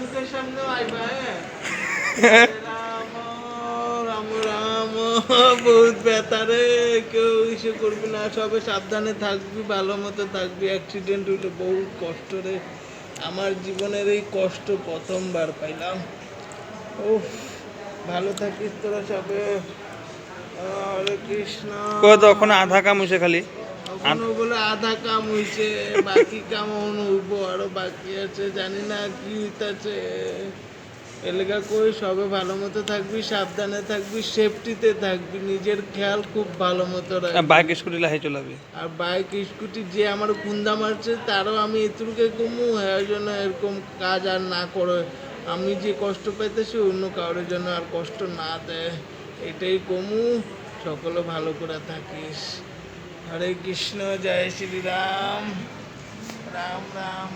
মুখের সামনেও আইবা রাম রাম রাম। বহুত ব্যথা রে, কেউ ইসে করবি না, সবে সাবধানে থাকবি, ভালো মতো থাকবি। অ্যাক্সিডেন্ট হইলে বহুত কষ্ট রে, আমার জীবনের এই কষ্ট প্রথমবার পাইলাম। উফ, ভালো থাকিস তোরা সবে। হরে কৃষ্ণ। তখন আধা কাম হয়েছে খালি। এখনো বলে আধা কাম হইছে, বাকি কাম হইবো, আরো বাকি আছে, জানি না কি হইতাছে। এলাকা কই সবে ভালো মতো থাকবি, সাবধানে থাকবি, সেফটিতে থাকবি, নিজের খেয়াল খুব ভালো মতো রাখবি। বাইক স্কুটি লাহে চলাবি। আর বাইক স্কুটি যে আমার খুন্দা মারছে তারও আমি এতটুকু কমু, এর জন্য এরকম কাজ আর না করে, আমি যে কষ্ট পাইতেছি অন্য কারোর জন্য আর কষ্ট না দেয়, এটাই কমু। সকলে ভালো করে থাকিস। হরে কৃষ্ণ, জয় শ্রী রাম। রাম রাম।